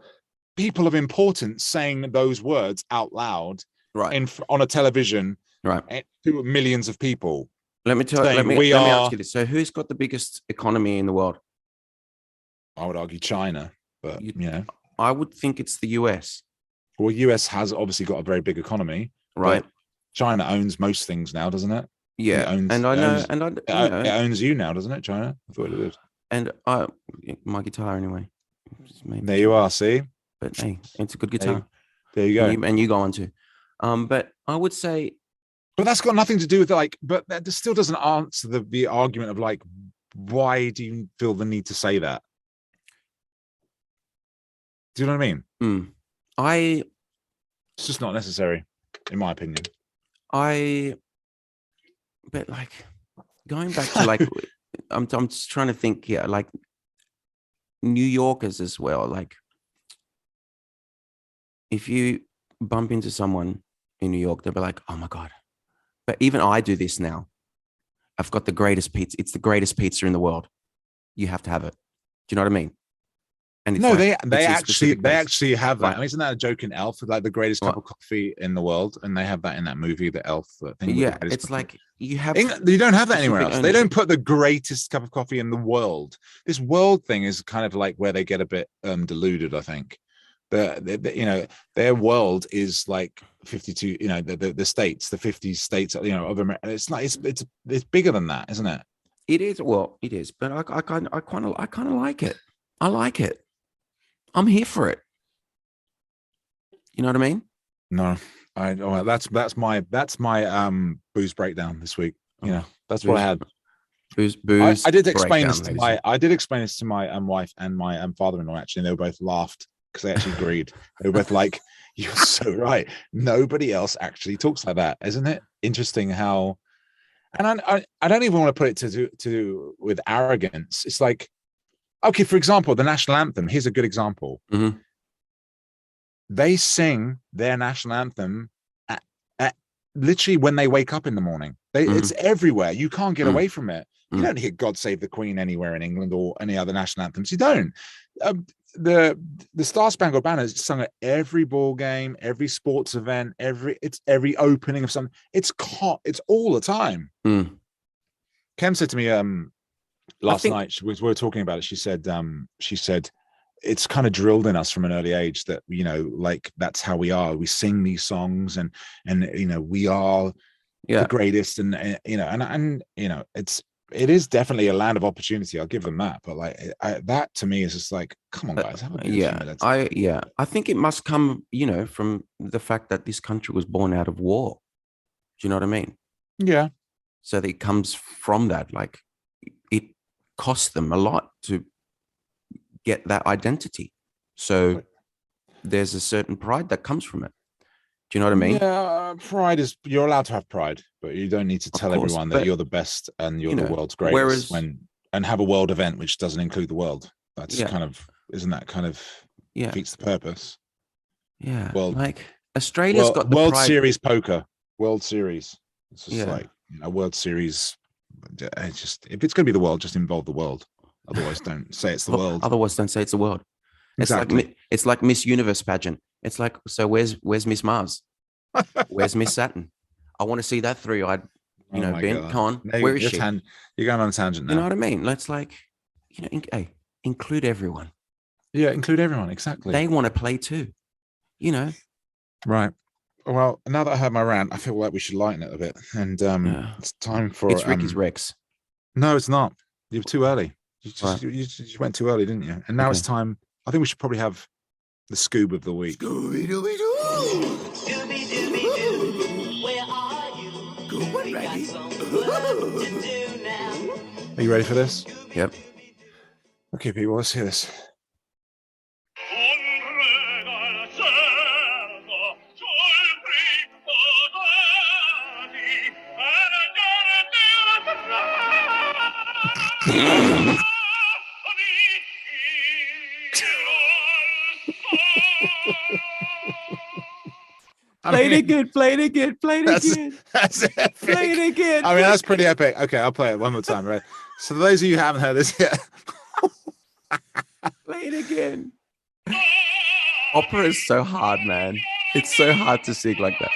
people of importance saying those words out loud, right, on a television, right, to millions of people. Let me ask you this. So, who's got the biggest economy in the world? I would argue China, but I would think it's the US. Well, US has obviously got a very big economy, right? China owns most things now, doesn't it? Yeah, it owns you now, doesn't it? China, I thought it did. And my guitar anyway. There you are. See, but hey, it's a good guitar. There you go. And you go on to, but I would say, but that's got nothing to do with like. But that still doesn't answer the argument of like, why do you feel the need to say that? Do you know what I mean? It's just not necessary, in my opinion. But like going back to like, I'm just trying to think here, like New Yorkers as well. Like if you bump into someone in New York, they'll be like, oh my God. But even I do this now. I've got the greatest pizza. It's the greatest pizza in the world. You have to have it. Do you know what I mean? And it's No, like, they it's a actually specific they taste. actually have that. Like, I mean, isn't that a joke in Elf? Like the greatest cup what? of coffee in the world, and they have that in that movie, the Elf thing with the Yeah, greatest it's cup of like you have You don't have that anywhere specific else. They don't ownership. put the greatest cup of coffee in the world. This world thing is kind of like where they get a bit deluded, I think. You know, their world is like 52, you know, the states, the 50 states, you know, of America. It's not, it's bigger than that, isn't it? It is, well, it is, but I kind of like it. I like it. I'm here for it. You know what I mean? No, that's my booze breakdown this week. You know, that's what Booze, I had. booze. I did explain breakdown, this to ladies. I did explain this to my wife and my father-in-law actually, and they were both laughed because they actually agreed. They were both like, "You're so right. Nobody else actually talks like that, isn't it? Interesting how." And I don't even want to put it to do with arrogance. It's like, okay, for example, the national anthem. Here's a good example. Mhm. They sing their national anthem at literally when they wake up in the morning. It's everywhere. You can't get away from it. You don't hear "God Save the Queen" anywhere in England or any other national anthems. You don't. The Star Spangled Banner is sung at every ball game, every sports event, every opening of something. It's all the time. Kem said to me last night, we were talking about it. She said it's kind of drilled in us from an early age that, you know, like that's how we are. We sing these songs and you know, we are the greatest, and you know, and you know, it is definitely a land of opportunity. I'll give them that, but like that to me is just like, come on, guys, have a bit of humility. I think it must come, you know, from the fact that this country was born out of war. Do you know what I mean? Yeah. So that it comes from that. Like, it cost them a lot to get that identity. So there's a certain pride that comes from it. Do you know what I mean? Yeah, pride is, you're allowed to have pride, but you don't need to tell everyone that you're the best and you're the world's greatest and have a world event which doesn't include the world. That's kind of, isn't that kind of defeats the purpose? Yeah. Well, like Australia's got the World pride. Series poker, World Series. It's just like, you know, World Series. It's just, if it's going to be the world, just involve the world. Otherwise, don't say it's the world. Otherwise, don't say it's the world. Exactly. It's like Miss Universe pageant. It's like, so where's Miss Mars? Where's Miss Saturn? I want to see that three-eyed, you know, bent con. Where is she? You're going on a tangent now. You know what I mean? Let's, like, you know, hey, include everyone. Yeah, include everyone. Exactly. They want to play too. You know. Right. Well, now that I heard my rant, I feel like we should lighten it a bit. And it's time for It's Ricky's Rex. No, it's not. You're too early. You went too early, didn't you? And now it's time. I think we should probably have the Scoob of the week. Scooby-Dooby-Doo. Scooby-Dooby-Doo. Where are you? Good one, We got Raggy. some work to do now. Are you ready for this? Yep. Okay, people, let's hear this. Play it again. That's epic. Play it again. I mean, that's pretty epic. Okay, I'll play it one more time, right? So for those of you who haven't heard this yet, Play it again. Opera is so hard, man. It's so hard to sing like that.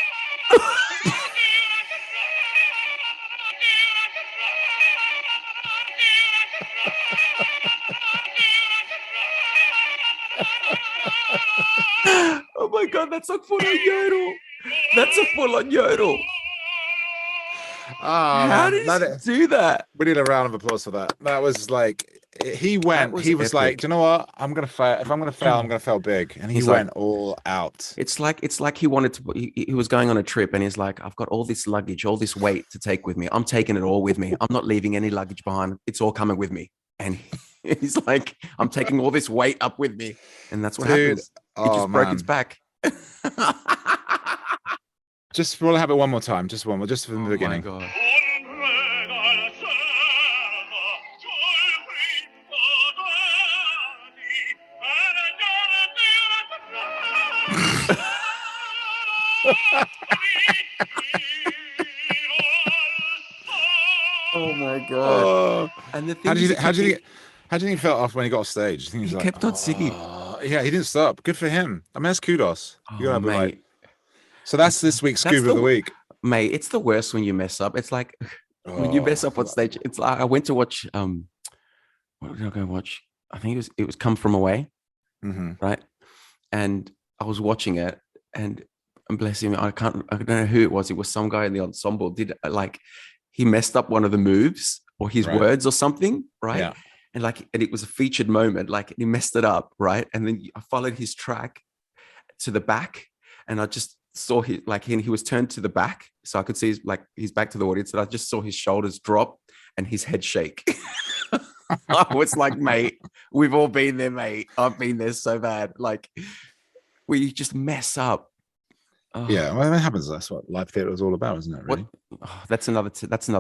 Oh my God, that's a full-on yodel. That's a full-on yodel. How did he do that? We need a round of applause for that. That was like, he was epic. like, do you know what? I'm going to fail. If I'm going to fail, I'm going to fail big. And he went all out. It's like he wanted to, he was going on a trip and he's like, I've got all this luggage, all this weight to take with me. I'm taking it all with me. I'm not leaving any luggage behind. It's all coming with me. And he's like, I'm taking all this weight up with me. And that's what happens. He just broke its back. Just we'll have it one more time. Just one more, just from the beginning. Oh my God. Oh my god! Oh, And the how thing do you is, how do you think how do you think he felt after when he got off stage? I think he's he like, kept on singing. oh, yeah, he didn't stop. Good for him. I mean, that's kudos. You Oh gotta be like. mate, So that's this week's that's scoop of the week. mate. It's the worst when you mess up. It's like when you mess Oh, up on stage. It's like I went to watch. What did I go watch? I think it was Come From Away, mhm. right? And I was watching it, and bless him, I don't know who it was. It was some guy in the ensemble. Did like he messed up one of the moves or his Right. words or something, right? Yeah. And it was a featured moment. Like he messed it up, right? And then I followed his track to the back, and I just saw he was turned to the back, so I could see his back to the audience, and I just saw his shoulders drop and his head shake. I was like, mate, we've all been there, mate. I've been there so bad. Like, where you just mess up. Oh, Yeah, well, that happens. That's what live theatre is all about, isn't it? Really? that's another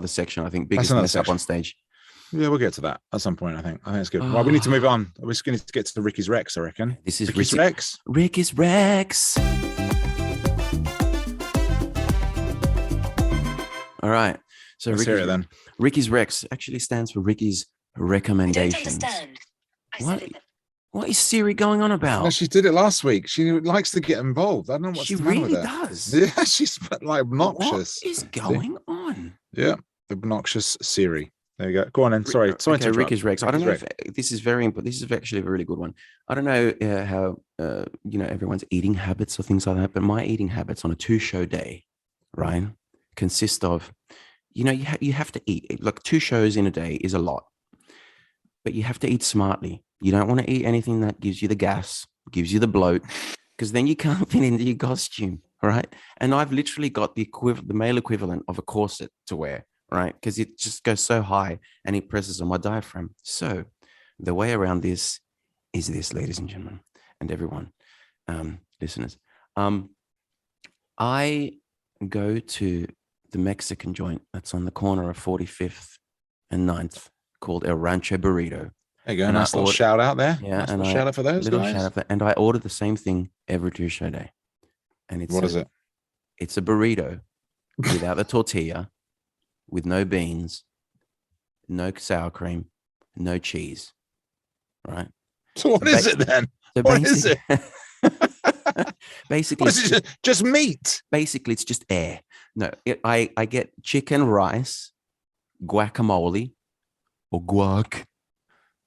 section. I think That's biggest another mess up section. on stage. Yeah, we'll get to that at some point. I think it's good. Right, we need to move on. We're just going to get to the Ricky's Rex. I reckon. This is Ricky's Rex. Ricky's Rex. All right. So Let's hear it then. Ricky's Rex actually stands for Ricky's recommendations. I don't understand. I What? said it. What is Siri going on about? No, she did it last week. She likes to get involved. I don't know what's She the matter really with her. does. Yeah, she's like obnoxious. What is going on? Yeah, obnoxious Siri. There you go. Go on then. Sorry to Okay, interrupt. Ricky's Rex. I don't know Ricky's if this is very important. This is actually a really good one. I don't know how everyone's eating habits or things like that, but my eating habits on a 2-show day, right, consist of, you have to eat. Like 2 shows in a day is a lot, but you have to eat smartly. You don't want to eat anything that gives you the gas, gives you the bloat, because then you can't fit into your costume, right? And I've literally got the male equivalent of a corset to wear, right? Because it just goes so high and it presses on my diaphragm. So the way around this is this, ladies and gentlemen, and everyone, listeners. I go to the Mexican joint that's on the corner of 45th and 9th called El Rancho Burrito. There you go. And Nice little shout out there. Yeah, nice and little shout out for those guys. Shout out and I order the same thing every 2-show day. And What is it? It's a burrito without the tortilla, with no beans, no sour cream, no cheese. Right? So what is it then? So What is it? Basically, What is it? Just meat. basically it's just air. No, I get chicken, rice, guacamole, or guac.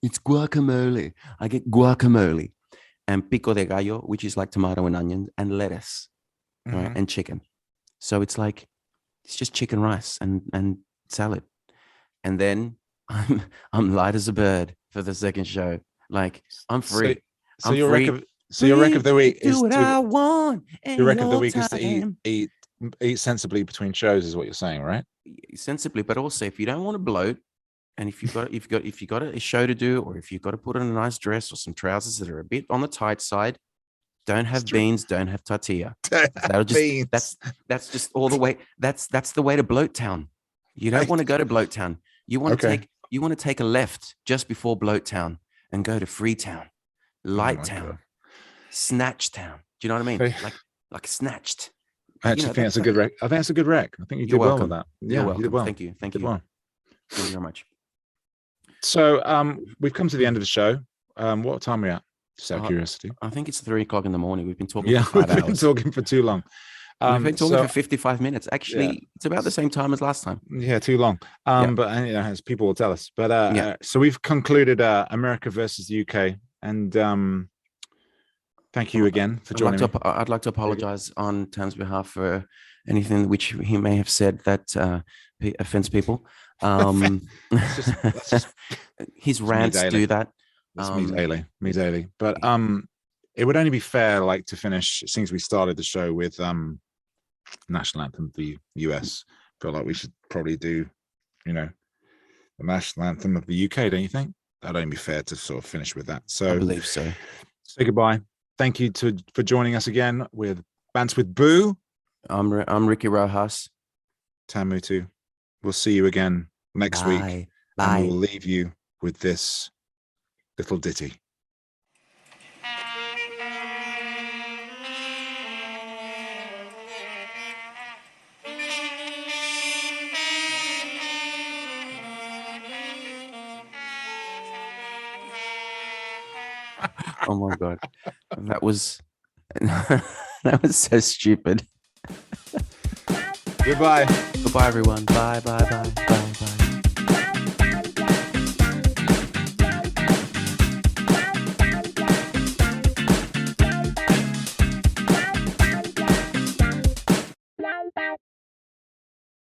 It's guacamole. I get guacamole and pico de gallo, which is like tomato and onions, and lettuce, right, and chicken. So it's just chicken, rice, and salad. And then I'm light as a bird for the second show. Like I'm free. So I'm your free. rec of the week is do what I want. your rec of the week is to eat sensibly between shows, is what you're saying, right? Sensibly, but also if you don't want to bloat, and if you got a show to do, or if you've got to put on a nice dress or some trousers that are a bit on the tight side, don't have beans, don't have tortilla. That'll just that's just all the way. That's the way to Bloat Town. You don't want to go to Bloat Town. You want to take a left just before Bloat Town and go to Freetown, Light Town, Snatch Town. Do you know what I mean? Like snatched. I actually think that's a good rec. I think that's a good rec. I think you did well with that. Yeah, you're welcome. You did well. Thank you. Thank you. Well. Thank you very much. So we've come to the end of the show. What time are we at? Just out of curiosity. I think it's 3:00 in the morning. We've been talking for 5 we've hours. been talking for too long. We've been talking for 55 minutes. Actually, it's about the same time as last time. Yeah, too long. But as people will tell us. But so we've concluded America versus the UK, and thank you again for joining me. I'd like to apologize on Tam's behalf for anything which he may have said that offends people. That's just his rants do that. That's me daily. But it would only be fair, like, to finish, since we started the show with national anthem of the US. Feel like we should probably do, the national anthem of the UK, don't you think? That'd only be fair to sort of finish with that. So I believe so. Say goodbye. Thank you for joining us again with Bants with Boo. I'm Ricky Rojas. Tam Ricky. We'll see you again next week. Bye. And we'll leave you with this little ditty. Oh my God. That was so stupid. Goodbye. Goodbye, everyone. Bye, bye, bye, bye, bye.